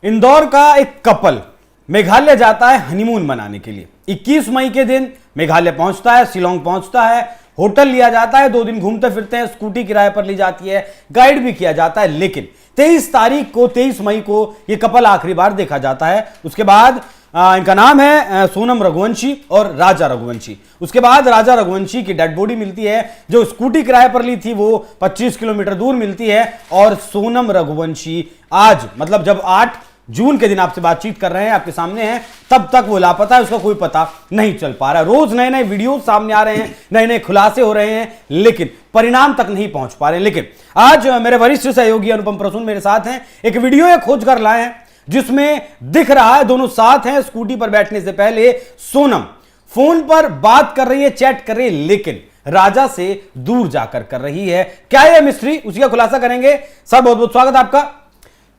इंदौर का एक कपल मेघालय जाता है हनीमून मनाने के लिए। 21 मई के दिन मेघालय पहुंचता है, शिलोंग पहुंचता है, होटल लिया जाता है, 2 दिन घूमते फिरते हैं, स्कूटी किराए पर ली जाती है, गाइड भी किया जाता है। लेकिन 23 मई को यह कपल आखिरी बार देखा जाता है। उसके बाद इनका नाम है सोनम रघुवंशी और राजा रघुवंशी। उसके बाद राजा रघुवंशी की डेड बॉडी मिलती है, जो स्कूटी किराए पर ली थी वो 25 किलोमीटर दूर मिलती है। और सोनम रघुवंशी आज मतलब जब 8 जून के दिन आपसे बातचीत कर रहे हैं, आपके सामने हैं, तब तक वो लापता है, उसका कोई पता नहीं चल पा रहा है। रोज नए नए वीडियो सामने आ रहे हैं, नए नए खुलासे हो रहे हैं, लेकिन परिणाम तक नहीं पहुंच पा रहे। लेकिन आज मेरे वरिष्ठ सहयोगी अनुपम प्रसून मेरे साथ हैं, एक वीडियो ये खोज कर लाए हैं जिसमें दिख रहा है दोनों साथ हैं। स्कूटी पर बैठने से पहले सोनम फोन पर बात कर रही है, चैट कर रही है, लेकिन राजा से दूर जाकर कर रही है। क्या यह मिस्ट्री, उसी का खुलासा करेंगे। सर बहुत बहुत स्वागत आपका।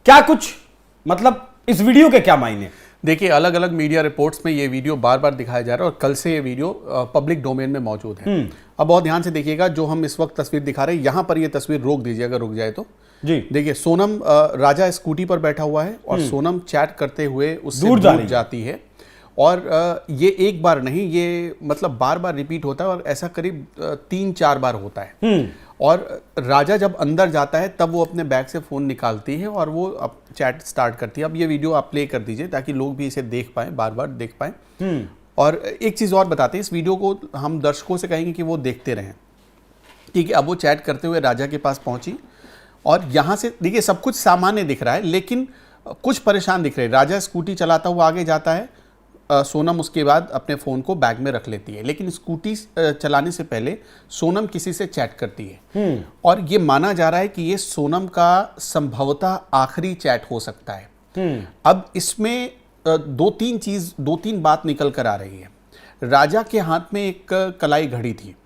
क्या कुछ मतलब इस वीडियो के क्या मायने? देखिए, अलग अलग मीडिया रिपोर्ट्स में ये वीडियो बार बार दिखाया जा रहा है और कल से ये वीडियो पब्लिक डोमेन में मौजूद है। अब बहुत ध्यान से देखिएगा, जो हम इस वक्त तस्वीर दिखा रहे हैं, यहां पर ये तस्वीर रोक दीजिए अगर रुक जाए तो। जी देखिए, सोनम राजा स्कूटी पर बैठा हुआ है और सोनम चैट करते हुए उससे दूर जाती है। और ये एक बार नहीं, ये मतलब बार बार रिपीट होता है और ऐसा करीब 3-4 बार होता है। और राजा जब अंदर जाता है तब वो अपने बैग से फ़ोन निकालती है और वो अब चैट स्टार्ट करती है। अब ये वीडियो आप प्ले कर दीजिए ताकि लोग भी इसे देख पाएँ, बार बार देख पाएँ। और एक चीज़ और बताते हैं, इस वीडियो को हम दर्शकों से कहेंगे कि वो देखते रहें। ठीक है, अब वो चैट करते हुए राजा के पास पहुँची और यहाँ से देखिए सब कुछ सामान्य दिख रहा है, लेकिन कुछ परेशान दिख रहे हैं। राजा स्कूटी चलाता हुआ आगे जाता है, सोनम उसके बाद अपने फ़ोन को बैग में रख लेती है। लेकिन स्कूटी चलाने से पहले सोनम किसी से चैट करती है और ये माना जा रहा है कि ये सोनम का संभवतः आखिरी चैट हो सकता है। अब इसमें 2-3 बात निकल कर आ रही है। राजा के हाथ में एक कलाई घड़ी थी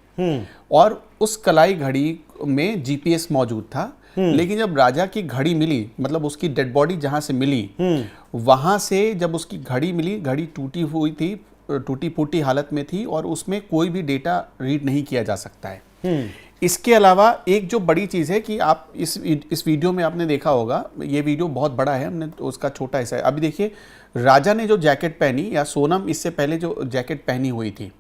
और उस कलाई घड़ी में जीपीएस मौजूद था। लेकिन जब राजा की घड़ी मिली, मतलब उसकी डेड बॉडी जहां से मिली, वहां से जब उसकी घड़ी मिली, घड़ी टूटी हुई थी, टूटी फूटी हालत में थी और उसमें कोई भी डेटा रीड नहीं किया जा सकता है। इसके अलावा एक जो बड़ी चीज़ है कि आप इस वीडियो में आपने देखा होगा, ये वीडियो बहुत बड़ा है, हमने तो उसका छोटा हिस्सा है। अभी देखिए, राजा ने जो जैकेट पहनी या सोनम इससे पहले जो जैकेट पहनी हुई थी,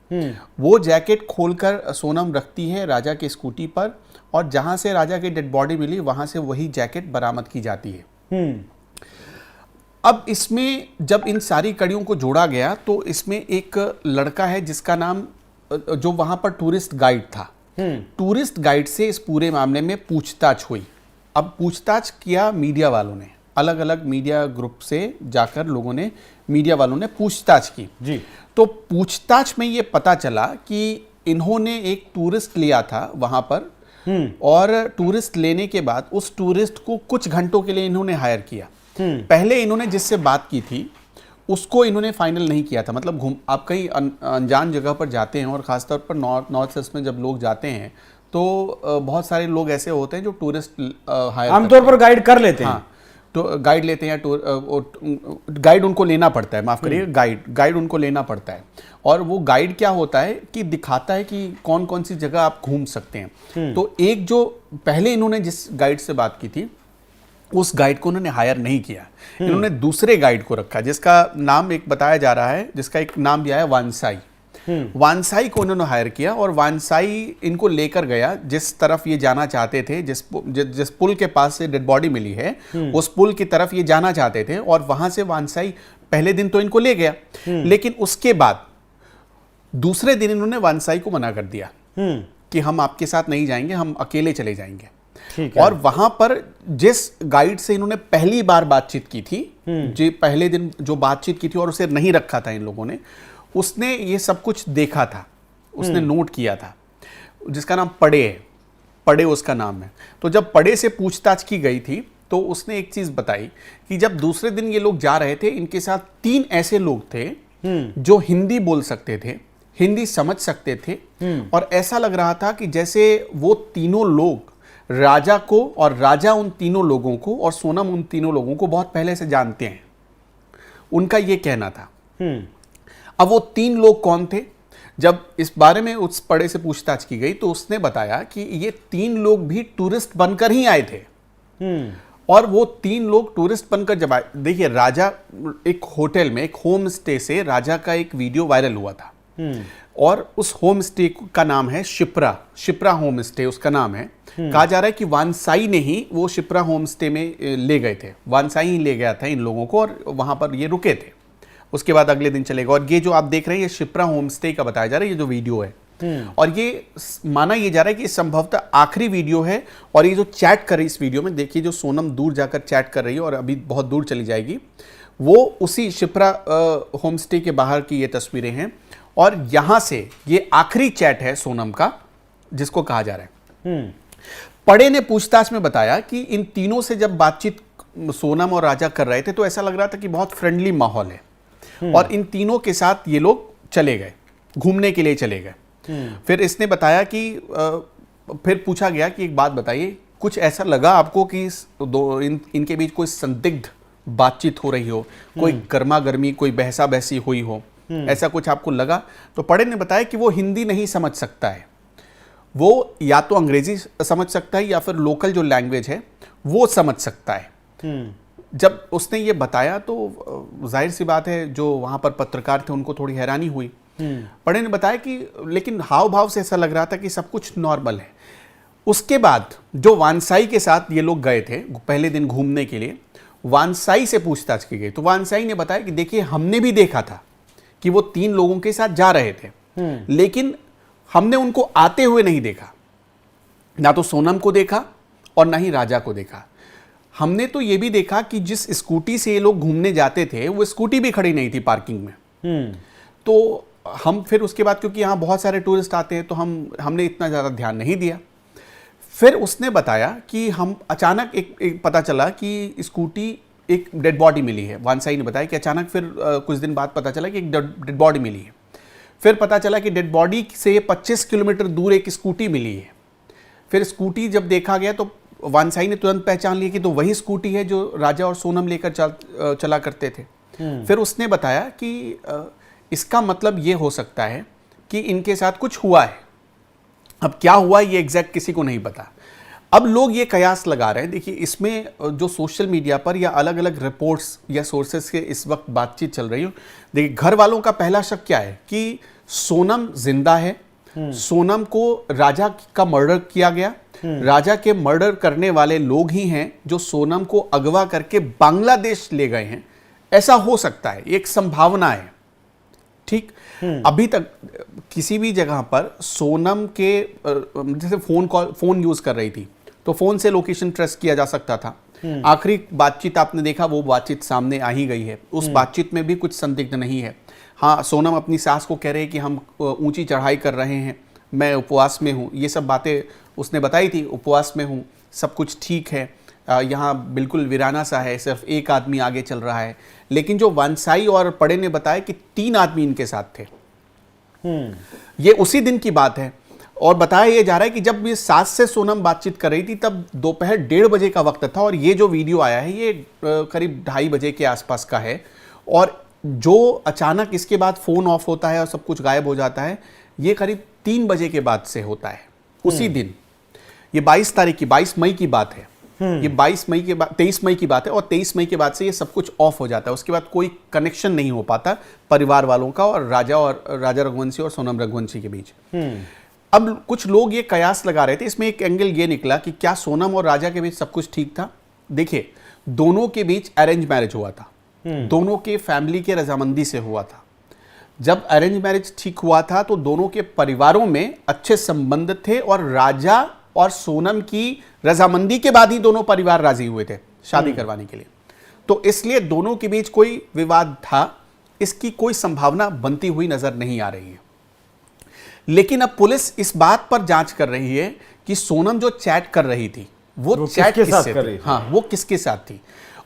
वो जैकेट खोलकर सोनम रखती है राजा की स्कूटी पर और जहां से राजा की डेड बॉडी मिली वहां से वही जैकेट बरामद की जाती है। अब इसमें जब इन सारी कड़ियों को जोड़ा गया तो इसमें एक लड़का है जिसका नाम, जो वहां पर टूरिस्ट गाइड था, टूरिस्ट गाइड से इस पूरे मामले में पूछताछ हुई। अब पूछताछ किया मीडिया वालों ने, अलग अलग मीडिया ग्रुप से जाकर मीडिया वालों ने पूछताछ की जी। तो पूछताछ में ये पता चला कि इन्होंने एक टूरिस्ट लिया था वहां पर और टूरिस्ट लेने के बाद उस टूरिस्ट को कुछ घंटों के लिए इन्होंने हायर किया। पहले इन्होंने जिससे बात की थी उसको इन्होंने फाइनल नहीं किया था। मतलब आप कहीं अनजान जगह पर जाते हैं और ख़ासतौर पर नॉर्थ ईस्ट में जब लोग जाते हैं तो बहुत सारे लोग ऐसे होते हैं जो टूरिस्ट हायर आमतौर पर गाइड कर लेते हैं। हाँ, तो गाइड लेते हैं, गाइड उनको लेना पड़ता है, माफ़ करिए, गाइड उनको लेना पड़ता है। और वो गाइड क्या होता है कि दिखाता है कि कौन कौन सी जगह आप घूम सकते हैं। तो एक जो पहले इन्होंने जिस गाइड से बात की थी उस गाइड को उन्होंने हायर नहीं किया, इन्होंने दूसरे गाइड को रखा जिसका नाम एक बताया जा रहा है, जिसका एक नाम दिया है वानसाई। वानसाई को उन्होंने हायर किया और वानसाई इनको लेकर गया जिस तरफ ये जाना चाहते थे, जिस पुल के पास से डेड बॉडी मिली है उस पुल की तरफ ये जाना चाहते थे। और वहां से वानसाई पहले दिन तो इनको ले गया, लेकिन उसके बाद दूसरे दिन इन्होंने वानसाई को मना कर दिया कि हम आपके साथ नहीं जाएंगे, हम अकेले चले जाएंगे। और वहां पर जिस गाइड से इन्होंने पहली बार बातचीत की थी, जो पहले दिन जो बातचीत की थी और उसे नहीं रखा था इन लोगों ने, उसने ये सब कुछ देखा था, उसने नोट किया था, जिसका नाम पड़े है, पड़े उसका नाम है। तो जब पड़े से पूछताछ की गई थी तो उसने एक चीज बताई कि जब दूसरे दिन ये लोग जा रहे थे, इनके साथ 3 ऐसे लोग थे जो हिंदी बोल सकते थे, हिंदी समझ सकते थे और ऐसा लग रहा था कि जैसे वो तीनों लोग राजा को और राजा उन तीनों लोगों को और सोनम उन तीनों लोगों को बहुत पहले से जानते हैं, उनका ये कहना था। अब वो 3 लोग कौन थे? जब इस बारे में उस पड़े से पूछताछ की गई तो उसने बताया कि ये 3 लोग भी टूरिस्ट बनकर ही आए थे और वो 3 लोग टूरिस्ट बनकर जब आए, देखिए राजा एक होटल में, एक होम स्टे से राजा का एक वीडियो वायरल हुआ था और उस होम स्टे का नाम है शिप्रा होम स्टे उसका नाम है। कहा जा रहा है कि वानसाई ने ही वो शिप्रा होम स्टे में ले गए थे, वानसाई ही ले गया था इन लोगों को और वहां पर ये रुके थे। उसके बाद अगले दिन चलेगा और ये जो आप देख रहे हैं ये शिप्रा होम स्टे का बताया जा रहा है, ये जो वीडियो है और ये माना ये जा रहा है कि संभवतः आखिरी वीडियो है। और ये जो चैट कर रही इस वीडियो में, देखिए जो सोनम दूर जाकर चैट कर रही है और अभी बहुत दूर चली जाएगी, वो उसी शिप्रा होम स्टे के बाहर की ये तस्वीरें हैं और यहां से ये आखिरी चैट है सोनम का जिसको कहा जा रहा है। पड़े ने पूछताछ में बताया कि इन तीनों से जब बातचीत सोनम और राजा कर रहे थे तो ऐसा लग रहा था कि बहुत फ्रेंडली माहौल है और इन तीनों के साथ ये लोग चले गए, घूमने के लिए चले गए। फिर इसने बताया कि फिर पूछा गया कि एक बात बताइए, कुछ ऐसा लगा आपको कि इनके बीच कोई संदिग्ध बातचीत हो रही हो, कोई गर्मा गर्मी, कोई बहसा बहसी हुई हो, ऐसा कुछ आपको लगा? तो पड़े ने बताया कि वो हिंदी नहीं समझ सकता है, वो या तो अंग्रेजी समझ सकता है या फिर लोकल जो लैंग्वेज है वो समझ सकता है। जब उसने ये बताया तो जाहिर सी बात है जो वहां पर पत्रकार थे उनको थोड़ी हैरानी हुई। पड़े ने बताया कि लेकिन हाव भाव से ऐसा लग रहा था कि सब कुछ नॉर्मल है। उसके बाद जो वानसाई के साथ ये लोग गए थे पहले दिन घूमने के लिए, वानसाई से पूछताछ की गई तो वानसाई ने बताया कि देखिए हमने भी देखा था कि वो 3 लोगों के साथ जा रहे थे, लेकिन हमने उनको आते हुए नहीं देखा, ना तो सोनम को देखा और ना ही राजा को देखा। हमने तो ये भी देखा कि जिस स्कूटी से ये लोग घूमने जाते थे वो स्कूटी भी खड़ी नहीं थी पार्किंग में। तो हम फिर उसके बाद, क्योंकि यहाँ बहुत सारे टूरिस्ट आते हैं तो हमने इतना ज़्यादा ध्यान नहीं दिया। फिर उसने बताया कि हम अचानक एक पता चला कि स्कूटी, एक डेड बॉडी मिली है। वानसाई ने बताया कि अचानक फिर कुछ दिन बाद पता चला कि एक डेड बॉडी मिली है। फिर पता चला कि डेड बॉडी से 25 किलोमीटर दूर एक स्कूटी मिली है। फिर स्कूटी जब देखा गया तो वानसाई ने तुरंत पहचान लिया कि तो वही स्कूटी है जो राजा और सोनम लेकर चला करते थे। फिर उसने बताया कि इसका मतलब ये हो सकता है कि इनके साथ कुछ हुआ है। अब क्या हुआ ये एग्जैक्ट किसी को नहीं पता। अब लोग ये कयास लगा रहे हैं, देखिए इसमें जो सोशल मीडिया पर या अलग अलग रिपोर्ट्स या सोर्सेस के इस वक्त बातचीत चल रही हो, देखिए घर वालों का पहला शक क्या है कि सोनम जिंदा है, सोनम को राजा का मर्डर किया गया, राजा के मर्डर करने वाले लोग ही हैं जो सोनम को अगवा करके बांग्लादेश ले गए हैं, ऐसा हो सकता है, एक संभावना है। ठीक, अभी तक किसी भी जगह पर सोनम के जैसे फोन यूज कर रही थी तो फोन से लोकेशन ट्रेस किया जा सकता था। आखिरी बातचीत आपने देखा, वो बातचीत सामने आ ही गई है, उस बातचीत में भी कुछ संदिग्ध नहीं है। हाँ, सोनम अपनी सास को कह रहे हैं कि हम ऊंची चढ़ाई कर रहे हैं, मैं उपवास में हूँ, ये सब बातें उसने बताई थी, उपवास में हूँ, सब कुछ ठीक है, यहाँ बिल्कुल वीराना सा है, सिर्फ एक आदमी आगे चल रहा है। लेकिन जो वानसाई और पड़े ने बताया कि 3 आदमी इनके साथ थे, ये उसी दिन की बात है। और बताया ये जा रहा है कि जब ये सास से सोनम बातचीत कर रही थी तब दोपहर 1:30 बजे का वक्त था और ये जो वीडियो आया है ये करीब 2:30 बजे के आसपास का है। और जो अचानक इसके बाद फ़ोन ऑफ होता है और सब कुछ गायब हो जाता है, ये करीब 3 बजे के बाद से होता है उसी दिन। ये 22 मई की बात है, ये 22 मई के बाद 23 मई की बात है और 23 मई के बाद से ये सब कुछ ऑफ हो जाता है। उसके बाद कोई कनेक्शन नहीं हो पाता परिवार वालों का और राजा रघुवंशी और सोनम रघुवंशी के बीच। अब कुछ लोग ये कयास लगा रहे थे, इसमें एक एंगल ये निकला कि क्या सोनम और राजा के बीच सब कुछ ठीक था। देखिए, दोनों के बीच अरेंज मैरिज हुआ था, दोनों के फैमिली के रजामंदी से हुआ था। जब अरेंज मैरिज ठीक हुआ था तो दोनों के परिवारों में अच्छे संबंध थे और राजा और सोनम की रजामंदी के बाद ही दोनों परिवार राजी हुए थे शादी करवाने के लिए। तो इसलिए दोनों के बीच कोई विवाद था, इसकी कोई संभावना बनती हुई नजर नहीं आ रही है। लेकिन अब पुलिस इस बात पर जांच कर रही है कि सोनम जो चैट कर रही थी वो चैट किससे कर रही थी? हाँ, वो किसके साथ थी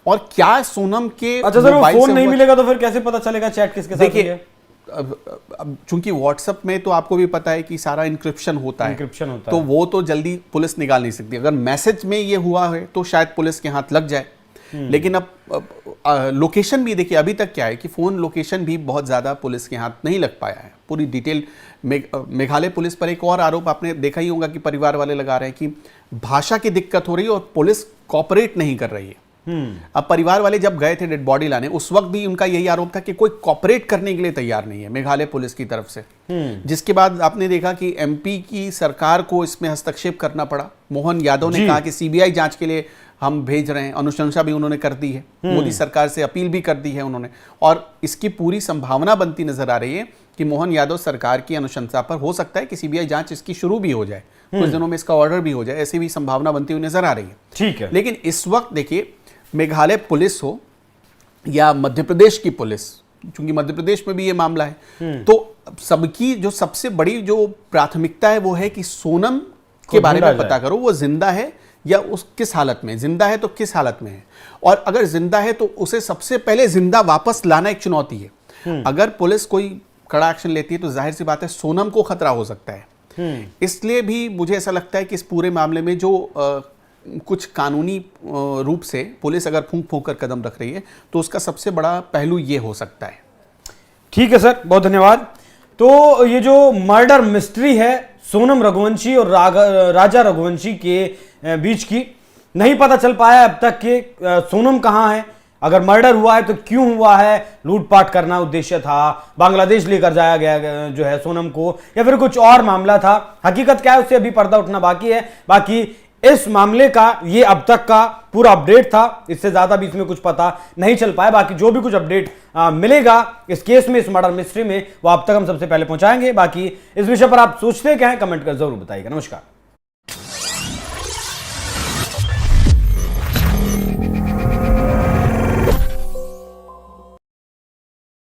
और क्या सोनम के अच्छा सर, वो फोन नहीं मिलेगा तो फिर कैसे पता चलेगा चैट किसके साथ है? अब चूंकि व्हाट्सएप में तो आपको भी पता है कि सारा इंक्रिप्शन होता है, तो वो तो जल्दी पुलिस निकाल नहीं सकती। अगर मैसेज में ये हुआ है तो शायद पुलिस के हाथ लग जाए। लेकिन अब लोकेशन भी देखिए, अभी तक क्या है कि फोन लोकेशन भी बहुत ज्यादा पुलिस के हाथ नहीं लग पाया है। पूरी डिटेल। मेघालय पुलिस पर एक और आरोप आपने देखा ही होगा कि परिवार वाले लगा रहे हैं कि भाषा की दिक्कत हो रही है और पुलिस कोऑपरेट नहीं कर रही है। अब परिवार वाले जब गए थे डेड बॉडी लाने, उस वक्त भी उनका यही आरोप था कि कोई कोऑपरेट करने के लिए तैयार नहीं है मेघालय पुलिस की तरफ से। जिसके बाद आपने देखा कि एमपी की सरकार को इसमें हस्तक्षेप करना पड़ा। मोहन यादव ने कहा कि सीबीआई जांच के लिए हम भेज रहे हैं, अनुशंसा भी उन्होंने कर दी है, मोदी सरकार से अपील भी कर दी है उन्होंने। और इसकी पूरी संभावना बनती नजर आ रही है कि मोहन यादव सरकार की अनुशंसा पर हो सकता है कि सीबीआई जांच इसकी शुरू भी हो जाए, कुछ दिनों में इसका ऑर्डर भी हो जाए, ऐसी भी संभावना बनती हुई नजर आ रही है। ठीक है। लेकिन इस वक्त देखिए, मेघालय पुलिस हो या मध्य प्रदेश की पुलिस, क्योंकि मध्य प्रदेश में भी ये मामला है, तो सबकी जो सबसे बड़ी जो प्राथमिकता है वो है कि सोनम के बारे में पता करो, वो जिंदा है या उस किस हालत में, जिंदा है तो किस हालत में है, और अगर जिंदा है तो उसे सबसे पहले जिंदा वापस लाना एक चुनौती है। अगर पुलिस कोई कड़ा एक्शन लेती है तो जाहिर सी बात है सोनम को खतरा हो सकता है। इसलिए भी मुझे ऐसा लगता है कि इस पूरे मामले में जो कुछ कानूनी रूप से पुलिस अगर फूंक फूंक कर कदम रख रही है तो उसका सबसे बड़ा पहलू ये हो सकता है। ठीक है सर, बहुत धन्यवाद। तो ये जो मर्डर मिस्ट्री है सोनम रघुवंशी और राजा रघुवंशी के बीच की, नहीं पता चल पाया अब तक कि सोनम कहाँ है, अगर मर्डर हुआ है तो क्यों हुआ है, लूटपाट करना उद्देश्य था, बांग्लादेश लेकर जाया गया जो है सोनम को, या फिर कुछ और मामला था, हकीकत क्या है उससे अभी पर्दा उठना बाकी है। बाकी इस मामले का ये अब तक का पूरा अपडेट था, इससे ज्यादा भी इसमें कुछ पता नहीं चल पाया। बाकी जो भी कुछ अपडेट मिलेगा इस केस में, इस मर्डर मिस्ट्री में, वो आप तक हम सबसे पहले पहुंचाएंगे। बाकी इस विषय पर आप सोचते क्या है कमेंट कर जरूर बताइएगा। नमस्कार।